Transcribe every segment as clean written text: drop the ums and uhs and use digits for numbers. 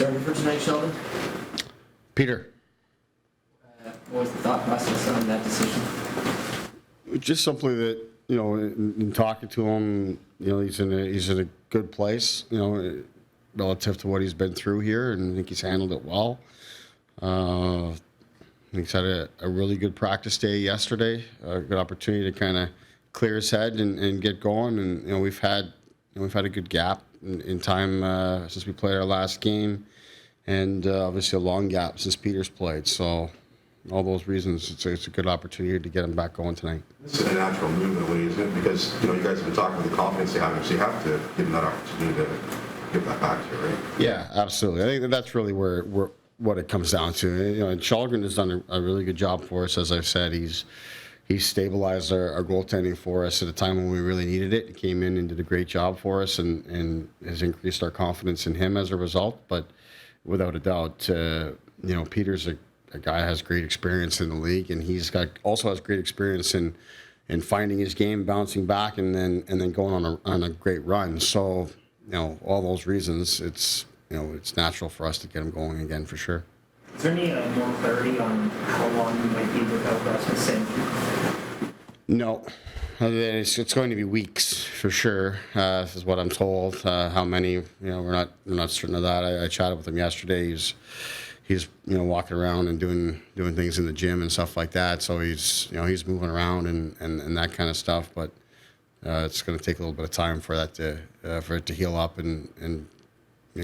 starter for tonight, Sheldon? Peter. What was the thought process on that decision? Just simply that, in talking to him, he's in a good place, relative to what he's been through here, and I think he's handled it well. He's had a really good practice day yesterday, a good opportunity to kind of clear his head and get going. And we've had a good gap in time since we played our last game, and obviously a long gap since Peter's played. So all those reasons, it's a good opportunity to get him back going tonight. This is a natural move in a way, isn't it? Because you guys have been talking with the confidence you have, so you have to give him that opportunity to give that back to you, right? Yeah, absolutely. I think that's really what it comes down to. And Shalgren has done a really good job for us. As I've said, he's stabilized our goaltending for us at a time when we really needed it. He came in and did a great job for us, and has increased our confidence in him as a result. But without a doubt, Peter's a guy who has great experience in the league, and also has great experience in finding his game, bouncing back, and then going on a great run. So all those reasons, it's natural for us to get him going again for sure. Is there any more clarity on how long you might be without Rasmussen? No. It's going to be weeks for sure. This is what I'm told. How many? We're not certain of that. I chatted with him yesterday. He's walking around and doing things in the gym and stuff like that. So he's moving around and that kind of stuff. But it's going to take a little bit of time for that for it to heal up and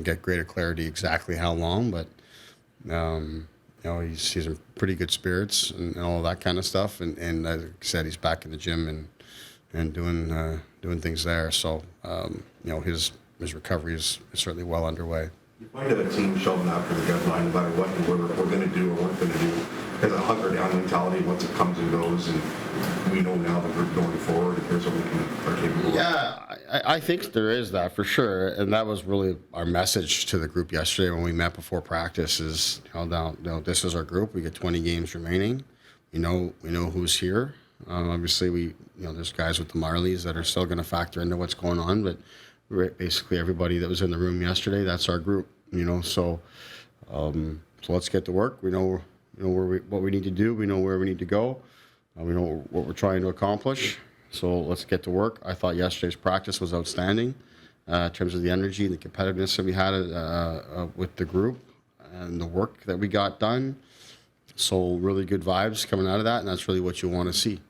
get greater clarity exactly how long. But he's in pretty good spirits and all that kind of stuff. And like I said, he's back in the gym and doing things there. So his recovery is certainly well underway. You find a team, Sheldon, after the deadline, no matter what we're going to do or what we're going to do, has a hunker down mentality once it comes and goes, and we know now that we're going forward, and here's what we are capable of. Yeah, I think there is that for sure, and that was really our message to the group yesterday when we met before practice. Is this is our group. We get 20 games remaining. We know who's here. Obviously, there's guys with the Marlies that are still going to factor into what's going on, but basically everybody that was in the room yesterday, that's our group. So let's get to work. We know what we need to do. We know where we need to go. We know what we're trying to accomplish. So let's get to work. I thought yesterday's practice was outstanding in terms of the energy and the competitiveness that we had with the group and the work that we got done. So really good vibes coming out of that, and that's really what you want to see.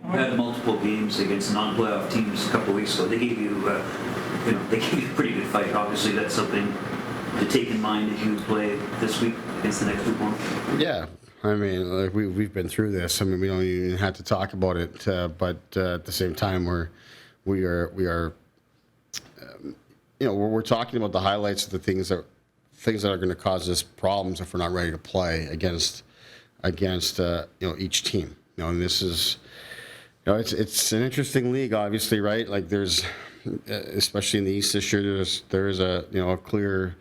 You had multiple games against non-playoff teams a couple of weeks ago. They gave you, a pretty good fight. Obviously, that's something to take in mind as you play this week against the next group one. Yeah, I mean, we've been through this. I mean, we don't even have to talk about it, but at the same time, we're talking about the highlights of the things that are going to cause us problems if we're not ready to play against each team. And this is. It's an interesting league, obviously, right? Like there's, especially in the East this year, there is a clear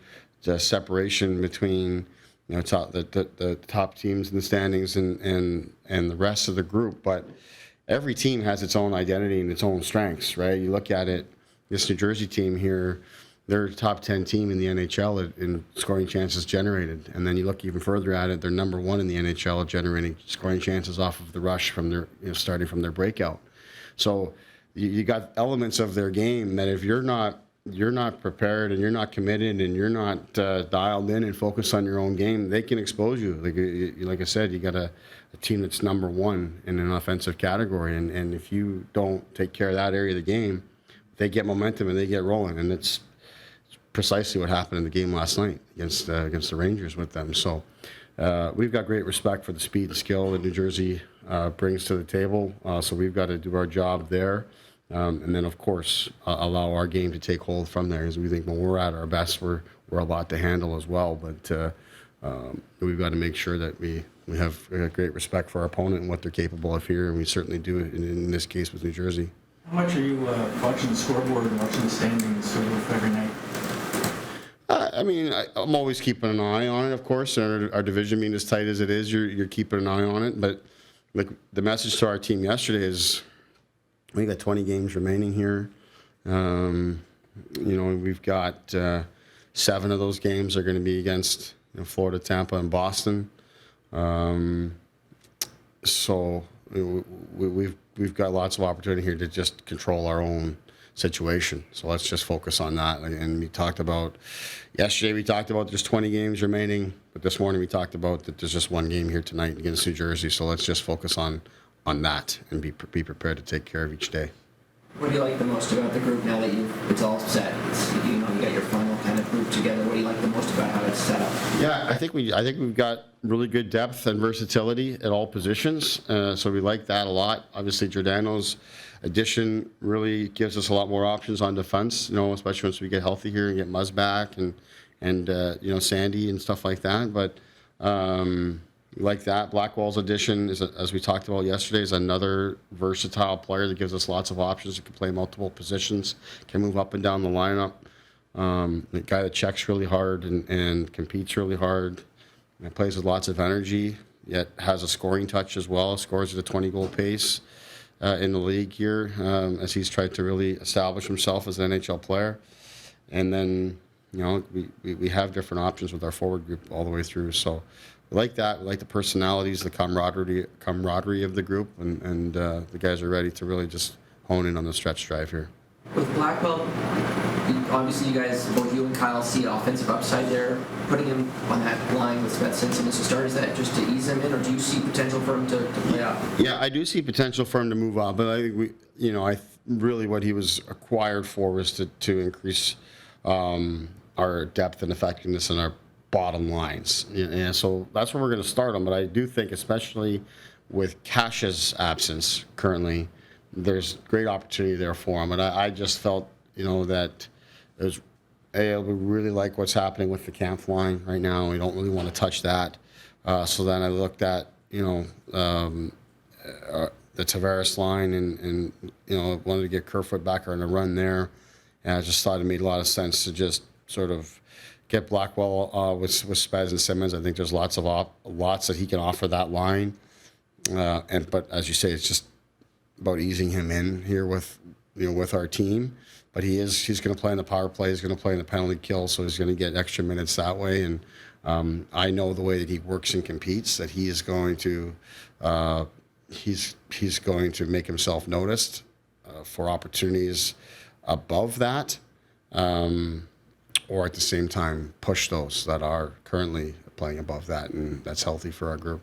separation between the top teams in the standings and the rest of the group. But every team has its own identity and its own strengths, right? You look at it, this New Jersey team here, they're a top 10 team in the NHL in scoring chances generated. And then you look even further at it, they're number one in the NHL at generating scoring chances off of the rush from their, starting from their breakout. So you got elements of their game that if you're not prepared and you're not committed and you're not dialed in and focused on your own game, they can expose you. Like I said, you got a team that's number one in an offensive category. And if you don't take care of that area of the game, they get momentum and they get rolling. And it's precisely what happened in the game last night against the Rangers with them. So we've got great respect for the speed and skill that New Jersey brings to the table. So we've got to do our job there. And then, of course, allow our game to take hold from there. As we think when we're at our best, we're a lot to handle as well. But we've got to make sure that we have great respect for our opponent and what they're capable of here. And we certainly do in this case with New Jersey. How much are you watching the scoreboard and watching the standings sort of every night? I mean, I'm always keeping an eye on it, of course. Our division being as tight as it is, you're keeping an eye on it. But like the message to our team yesterday is, we got 20 games remaining here. We've got 7 of those games are going to be against Florida, Tampa, and Boston. So we've got lots of opportunity here to just control our own situation. So let's just focus on that. And yesterday we talked about there's 20 games remaining, but this morning we talked about that there's just one game here tonight against New Jersey. So let's just focus on that and be prepared to take care of each day. What do you like the most about the group now that it's all set? You got your final kind of group together. What do you like the most about how it's set up? Yeah, I think we've got really good depth and versatility at all positions. So we like that a lot. Obviously, Giordano's addition really gives us a lot more options on defense. Especially once we get healthy here and get Muzz back and Sandy and stuff like that. But like that, Blackwell's addition is, as we talked about yesterday, is another versatile player that gives us lots of options. He can play multiple positions, can move up and down the lineup. A guy that checks really hard and competes really hard. And plays with lots of energy, yet has a scoring touch as well. Scores at a 20-goal pace in the league here as he's tried to really establish himself as an NHL player. And then, we have different options with our forward group all the way through. So we like that. We like the personalities, the camaraderie of the group, and the guys are ready to really just hone in on the stretch drive here. With Blackwell, obviously you guys, both you and Kyle, see offensive upside there. Putting him on that line with Svet Simpson as a start, is that just to ease him in, or do you see potential for him to play up? Yeah, I do see potential for him to move up, but I think really what he was acquired for was to increase our depth and effectiveness in our bottom lines. And so that's where we're going to start him. But I do think, especially with Cash's absence currently, there's great opportunity there for him. And I just felt, that we really like what's happening with the camp line right now. We don't really want to touch that. So then I looked at, the Tavares line and wanted to get Kerfoot back on a run there. And I just thought it made a lot of sense to just sort of get Blackwell with Spez and Simmons. I think there's lots that he can offer that line. But as you say, it's just about easing him in here with our team. But he's going to play in the power play. He's going to play in the penalty kill, so he's going to get extra minutes that way. And I know the way that he works and competes, that he is going to he's going to make himself noticed for opportunities above that, or at the same time push those that are currently playing above that, and that's healthy for our group.